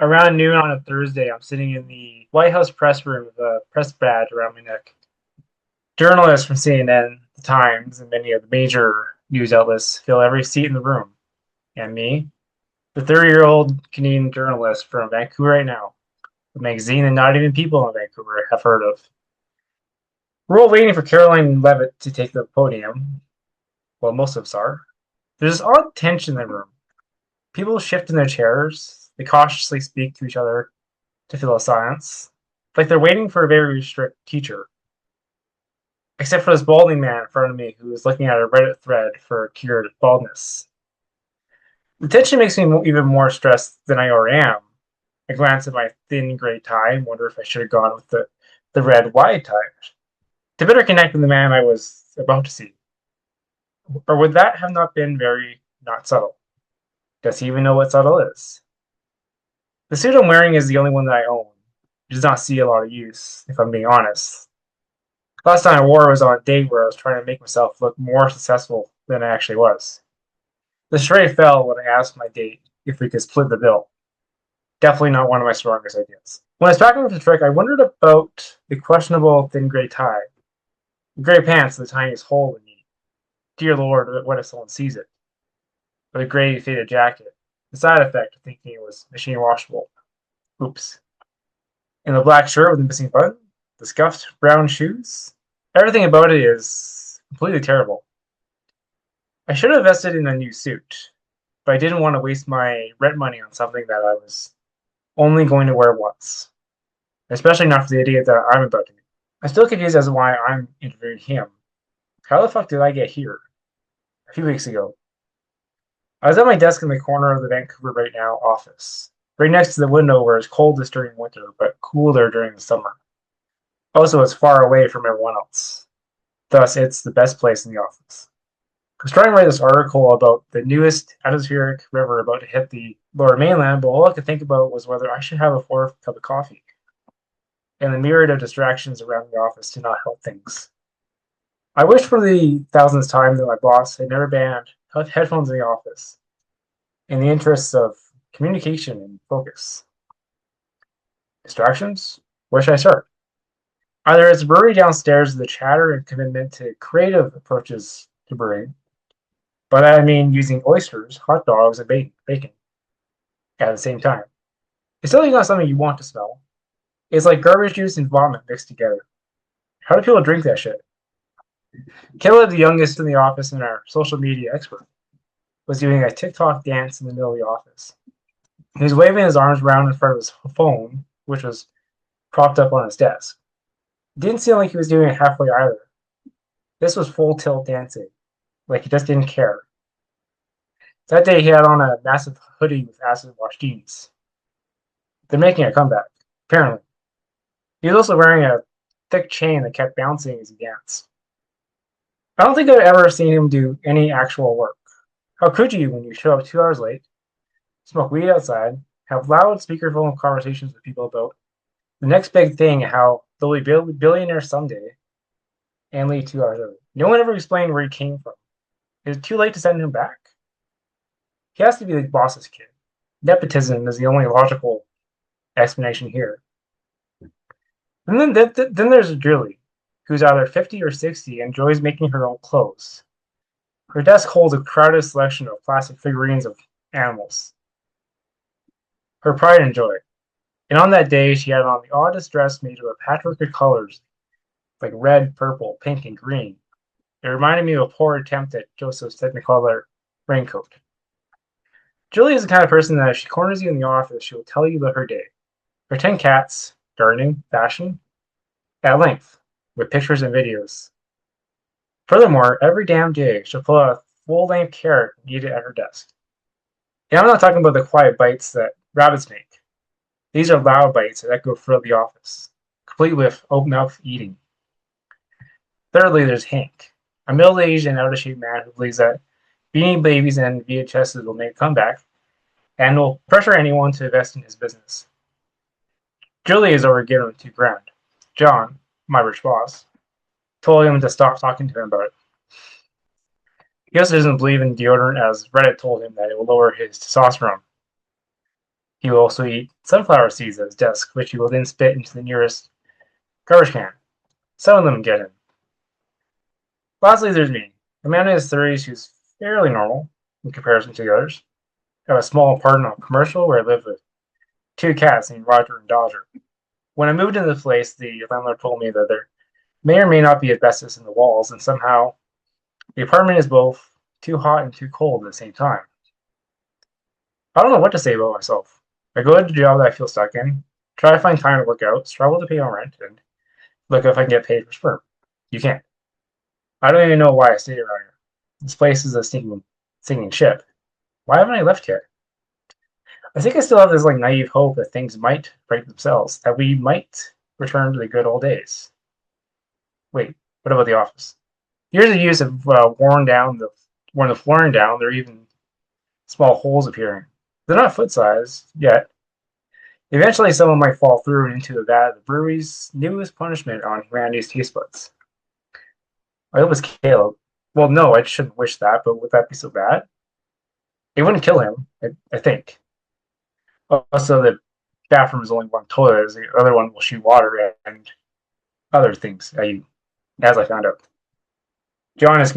Around noon on a Thursday, I'm sitting in the White House press room with a press badge around my neck. Journalists from CNN, The Times, and many of the major news outlets fill every seat in the room. And me, the 30-year-old Canadian journalist from Vancouver right now, a magazine that not even people in Vancouver have heard of. We're all waiting for Caroline Levitt to take the podium. Well, most of us are. There's this odd tension in the room. People shift in their chairs. They cautiously speak to each other to fill a silence, like they're waiting for a very strict teacher. Except for this balding man in front of me who is looking at a Reddit thread for cured baldness. The tension makes me even more stressed than I already am. I glance at my thin gray tie and wonder if I should have gone with the red wide tie to better connect with the man I was about to see. Or would that have not been very not subtle? Does he even know what subtle is? The suit I'm wearing is the only one that I own. It does not see a lot of use, if I'm being honest. Last time I wore it was on a date where I was trying to make myself look more successful than I actually was. The charade fell when I asked my date if we could split the bill. Definitely not one of my strongest ideas. When I was packing up the trick, I wondered about the questionable thin gray tie, the gray pants with the tiniest hole in me. Dear Lord, what if someone sees it? Or the gray faded jacket, the side effect of thinking it was machine washable. Oops. And the black shirt with the missing button, the scuffed brown shoes. Everything about it is completely terrible. I should have invested in a new suit, but I didn't want to waste my rent money on something that I was only going to wear once, especially not for the idiot that I'm about to meet. I'm still confused as to why I'm interviewing him. How the fuck did I get here? A few weeks ago, I was at my desk in the corner of the Vancouver Right Now office, right next to the window where it's coldest during winter, but cooler during the summer. Also, it's far away from everyone else. Thus, it's the best place in the office. I was trying to write this article about the newest atmospheric river about to hit the lower mainland, but all I could think about was whether I should have a fourth cup of coffee. And the myriad of distractions around the office did not help things. I wish for the thousandth time that my boss had never banned headphones in the office, in the interests of communication and focus. Distractions? Where should I start? Either it's brewery downstairs, the chatter and commitment to creative approaches to brewing. By that I mean using oysters, hot dogs, and bacon at the same time. It's certainly not something you want to smell. It's like garbage juice and vomit mixed together. How do people drink that shit? Caleb, the youngest in the office and our social media expert, was doing a TikTok dance in the middle of the office. He was waving his arms around in front of his phone, which was propped up on his desk. It didn't seem like he was doing it halfway either. This was full tilt dancing, like he just didn't care. That day he had on a massive hoodie with acid wash jeans. They're making a comeback, apparently. He was also wearing a thick chain that kept bouncing as he danced. I don't think I've ever seen him do any actual work. How could you when you show up 2 hours late, smoke weed outside, have loud speakerphone conversations with people about the next big thing, how they'll be billionaires someday, and leave 2 hours early? No one ever explained where he came from. Is it too late to send him back? He has to be the boss's kid. Nepotism is the only logical explanation here. And then there's Julie, who's either 50 or 60 and enjoys making her own clothes. Her desk holds a crowded selection of plastic figurines of animals. Her pride and joy. And on that day, she had on the oddest dress made of a patchwork of colors, like red, purple, pink, and green. It reminded me of a poor attempt at Joseph's Technicolor raincoat. Julie is the kind of person that if she corners you in the office, she will tell you about her day. Her 10 cats, gardening, fashion, at length, with pictures and videos. Furthermore, every damn day, she'll pull out a full-length carrot and eat it at her desk. And I'm not talking about the quiet bites that rabbits make. These are loud bites that echo throughout the office, complete with open-mouth eating. Thirdly, there's Hank, a middle-aged and out-of-shape man who believes that Beanie Babies and VHSs will make a comeback and will pressure anyone to invest in his business. Julie is over giving him $2,000. John, my rich boss, told him to stop talking to him about it. He also doesn't believe in deodorant, as Reddit told him that it will lower his testosterone. He will also eat sunflower seeds at his desk, which he will then spit into the nearest garbage can. Some of them get him. Lastly, there's me, a man in his 30s who's fairly normal in comparison to the others. I have a small apartment on Commercial where I live with two cats named Roger and Dodger. When I moved into the place, the landlord told me that there may or may not be asbestos in the walls, and somehow the apartment is both too hot and too cold at the same time. I don't know what to say about myself. I go to the job that I feel stuck in, try to find time to work out, struggle to pay my rent, and look if I can get paid for sperm. You can't. I don't even know why I stay around here. This place is a sinking ship. Why haven't I left yet? I think I still have this naive hope that things might break themselves, that we might return to the good old days. Wait, what about the office? Years of use have worn the flooring down. There are even small holes appearing. They're not foot size yet. Eventually, someone might fall through and into the vat of the brewery's newest punishment on humanity's taste buds. I hope it's Caleb. Well, no, I shouldn't wish that, but would that be so bad? It wouldn't kill him, I think. Also, the bathroom is only one toilet, as the other one will shoot water and other things at you, as I found out. John has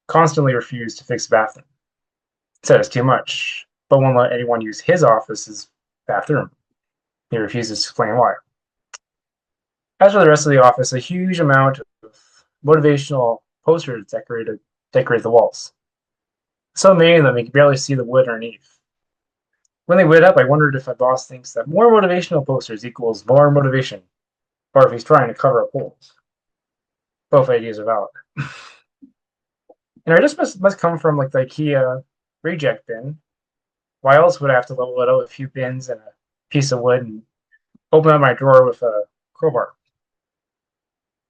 constantly refused to fix the bathroom. Said it's too much, but won't let anyone use his office's bathroom. He refuses to explain why. As for the rest of the office, a huge amount of motivational posters decorate the walls. So many of them you can barely see the wood underneath. When they lit up, I wondered if my boss thinks that more motivational posters equals more motivation, or if he's trying to cover up holes. Both ideas are valid. And our just must come from the IKEA reject bin. Why else would I have to level it out with a few bins and a piece of wood and open up my drawer with a crowbar?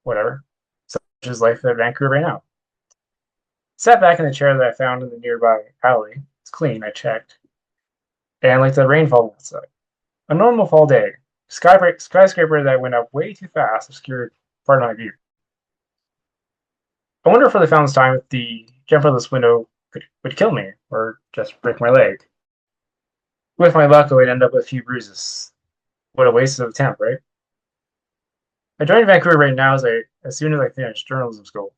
Whatever. Such is life at Vancouver right now. Sat back in the chair that I found in the nearby alley. It's clean, I checked. And the rain falling outside. A normal fall day. Skyscraper that went up way too fast obscured part of my view. I wonder if I found this time if the jump out of this window would kill me, or just break my leg. With my luck, I would end up with a few bruises. What a waste of a attempt, right? I joined Vancouver right now as soon as I finished journalism school.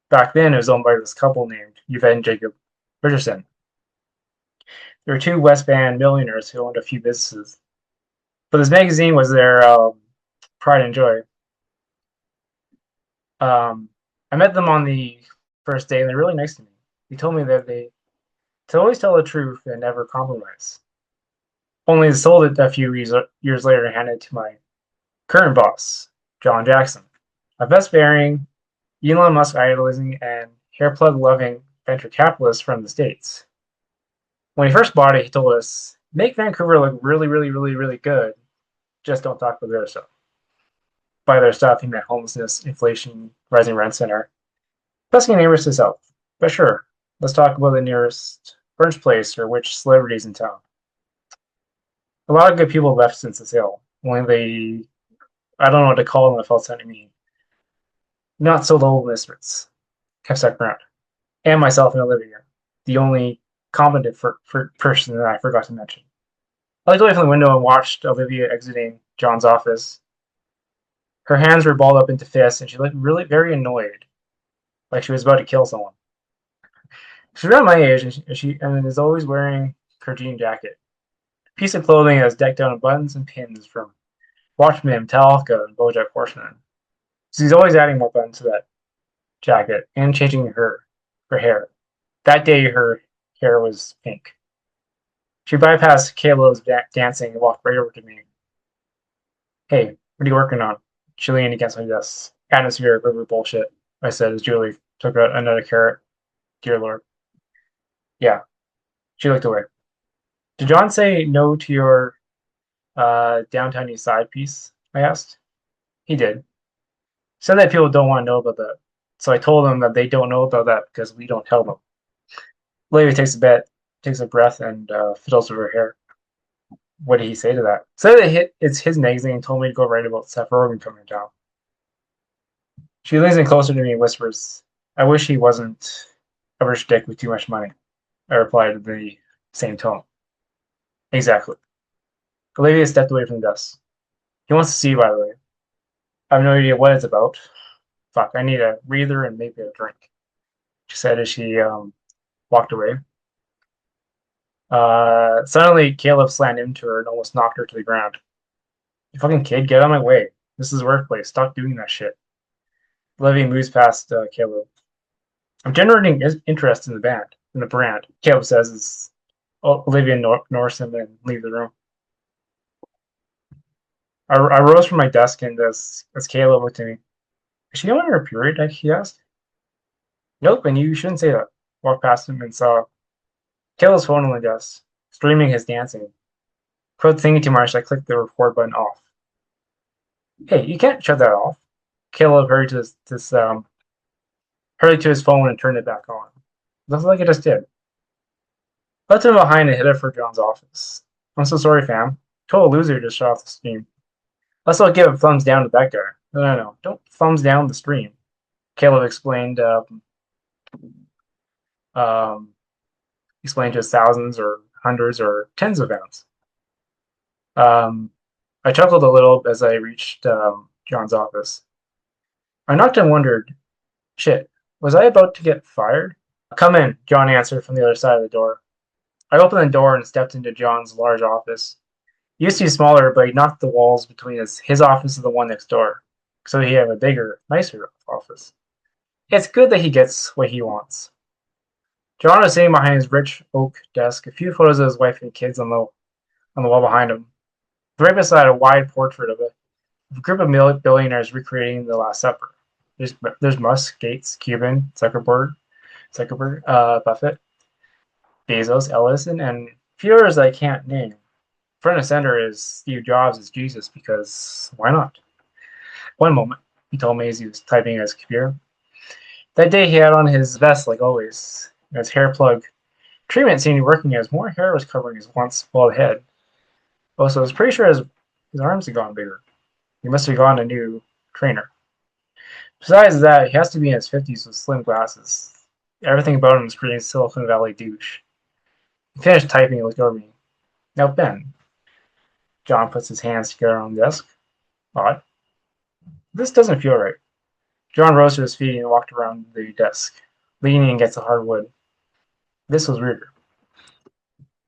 Back then, it was owned by this couple named Yvette and Jacob Richardson. There were two West Van millionaires who owned a few businesses. But this magazine was their pride and joy. I met them on the first day, and they're really nice to me. They told me that they to always tell the truth and never compromise. Only they sold it a few years later and handed it to my current boss, John Jackson, a best-bearing, Elon Musk idolizing, and hair plug loving venture capitalist from the States. When he first bought it, he told us, make Vancouver look really, really, really, really good. Just don't talk about their stuff. By their stuff, he meant homelessness, inflation, rising rents, and our pesky neighbors to south. But sure, let's talk about the nearest brunch place or which celebrities in town. A lot of good people left since the sale. Only I don't know what to call them, if I'll send me not so low misfits kept stuck around. And myself and Olivia, the only competent person that I forgot to mention. I looked away from the window and watched Olivia exiting John's office. Her hands were balled up into fists, and she looked really very annoyed, like she was about to kill someone. She's around my age, and is always wearing her jean jacket. A piece of clothing that's decked out in buttons and pins from Watchmen, Metallica, and BoJack Horseman. She's always adding more buttons to that jacket and changing her hair. That day, her hair was pink. She bypassed Kayla's dancing and walked right over to me. Hey, what are you working on? She leaned against my desk. Atmospheric river bullshit, I said as Julie took out another carrot. Dear Lord. Yeah. She looked away. Did John say no to your downtown east side piece? I asked. He did. Said that people don't want to know about that. So I told them that they don't know about that because we don't tell them. Lady takes a breath, and fiddles with her hair. What did he say to that? Said that it's his magazine and told me to go write about Seth Rogen coming down. She leans in closer to me and whispers, I wish he wasn't a rich dick with too much money. I replied in the same tone. Exactly. Olivia stepped away from the desk. He wants to see you, by the way. I have no idea what it's about. Fuck, I need a breather and maybe a drink, she said as she walked away. Suddenly, Caleb slammed into her and almost knocked her to the ground. You fucking kid, get out of my way. This is the workplace. Stop doing that shit. Olivia moves past Caleb. I'm generating interest in the brand, Caleb says as Olivia ignores him and leave the room. I rose from my desk and as Caleb looked at me, is she on her period? He asked. Nope, and you shouldn't say that. Walked past him and saw Caleb's phone on the desk, streaming his dancing. Quote thinking too much, I clicked the record button off. Hey, you can't shut that off. Caleb hurried to his phone and turned it back on. Looks like it just did. Left him behind and headed for John's office. I'm so sorry, fam. Total loser just shut off the stream. Let's not give a thumbs down to that guy. No. Don't thumbs down the stream. Caleb explained just thousands or hundreds or tens of pounds. I chuckled a little as I reached John's office. I knocked and wondered, shit, was I about to get fired? Come in, John answered from the other side of the door. I opened the door and stepped into John's large office. He used to be smaller, but he knocked the walls between his office and the one next door, so he had a bigger, nicer office. It's good that he gets what he wants. John was sitting behind his rich oak desk, a few photos of his wife and kids on the wall behind him. Right beside a wide portrait of a group of billionaires recreating the Last Supper. There's Musk, Gates, Cuban, Zuckerberg, Buffett, Bezos, Ellison, and a few others I can't name. Front and center is Steve Jobs as Jesus because why not? One moment, he told me as he was typing at his computer. That day he had on his vest like always, and his hair plug. Treatment seemed to be working as more hair was covering his once bald head. Also, I was pretty sure his arms had gotten bigger. He must have gotten a new trainer. Besides that, he has to be in his 50s with slim glasses. Everything about him screaming Silicon Valley douche. He finished typing and looked over me. Now, Ben. John puts his hands together on the desk. Odd. This doesn't feel right. John rose to his feet and walked around the desk, leaning against the hardwood. This was weirder.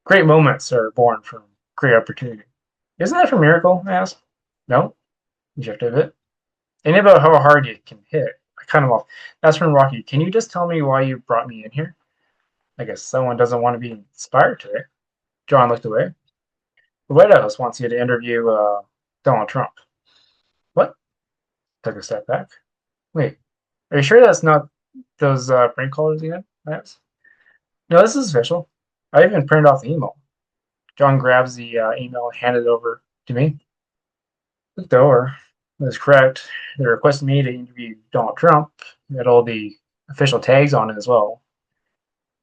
Great moments are born from great opportunity. Isn't that from Miracle? I asked. No. Ejected a bit. Ain't about how hard you can hit. I cut him off. That's from Rocky. Can you just tell me why you brought me in here? I guess someone doesn't want to be inspired today. John looked away. The White House wants you to interview Donald Trump. What? Took a step back. Wait, are you sure that's not those prank callers again? I asked. No, this is official. I even printed off the email. John grabs the email and handed it over to me. Looked over. It was correct. They requested me to interview Donald Trump. It had all the official tags on it as well.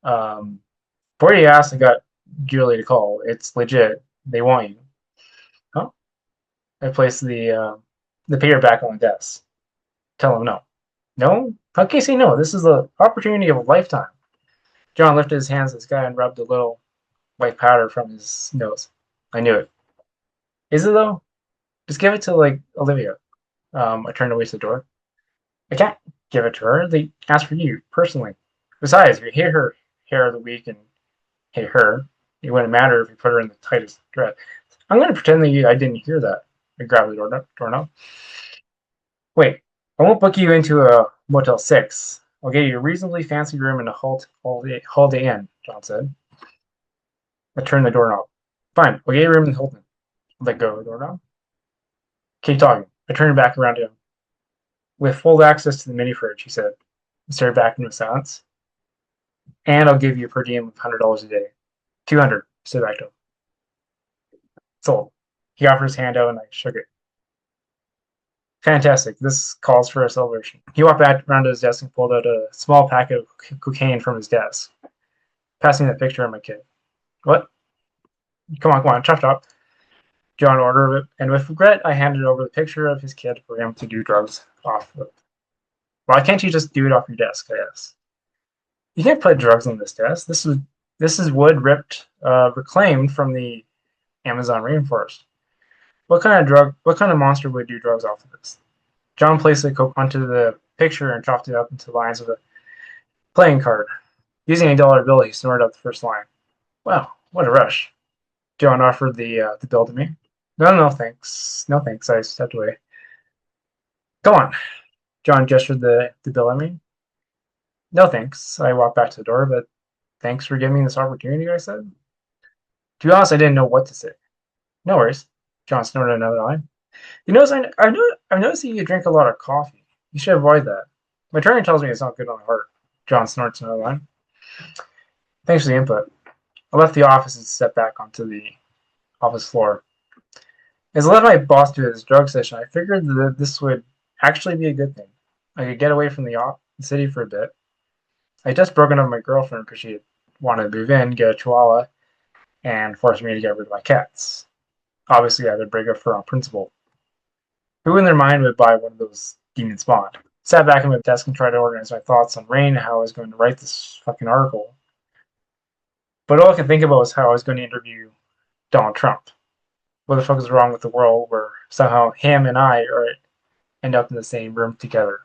Before you asked, I got Julie to call. It's legit. They want you. Huh? I placed the paper back on the desk. Tell him no. No? How can you say no? This is the opportunity of a lifetime. John lifted his hands to the sky and rubbed a little white powder from his nose. I knew it. Is it though? Just give it to Olivia. I turned away to the door. I can't give it to her. They asked for you personally. Besides, if you hate her hair of the week and hate her, it wouldn't matter if you put her in the tightest dress. I'm going to pretend that I didn't hear that. I grabbed the doorknob. Wait, I won't book you into a Motel 6. I'll get you a reasonably fancy room in a Holiday Inn, John said. I turned the doorknob. Fine, I'll get you a room in Hilton. Let go of the doorknob. Keep talking. I turned back around to him. With full access to the mini fridge, he said. I stared back into silence. And I'll give you a per diem of $100 a day. $200, said back to him. Sold. He offered his hand out and I shook it. Fantastic. This calls for a celebration. He walked back around to his desk and pulled out a small packet of cocaine from his desk, passing the picture of my kid. What? Come on, chop. John ordered it, and with regret, I handed over the picture of his kid for him to do drugs off of. Why can't you just do it off your desk? I asked. You can't put drugs on this desk. This is wood reclaimed from the Amazon rainforest. What kind of monster would do drugs off of this? John placed the coke onto the picture and chopped it up into lines with a playing card. Using a dollar bill, he snorted up the first line. Wow, what a rush. John offered the bill to me. No, no, thanks. No, thanks. I stepped away. Go on. John gestured the bill at me. No, thanks. I walked back to the door, but thanks for giving me this opportunity, I said. To be honest, I didn't know what to say. No worries. John snorted another line. You notice, I've noticed that you drink a lot of coffee. You should avoid that. My trainer tells me it's not good on the heart. John snorts another line. Thanks for the input. I left the office and stepped back onto the office floor. As I let my boss do his drug session, I figured that this would actually be a good thing. I could get away from the city for a bit. I had just broken up with my girlfriend because she wanted to move in, get a chihuahua, and forced me to get rid of my cats. Obviously, I had to break up for on principle. Who in their mind would buy one of those demon spawn? Sat back at my desk and tried to organize my thoughts on Rain and how I was going to write this fucking article. But all I could think about was how I was going to interview Donald Trump. What the fuck is wrong with the world where somehow him and I are end up in the same room together?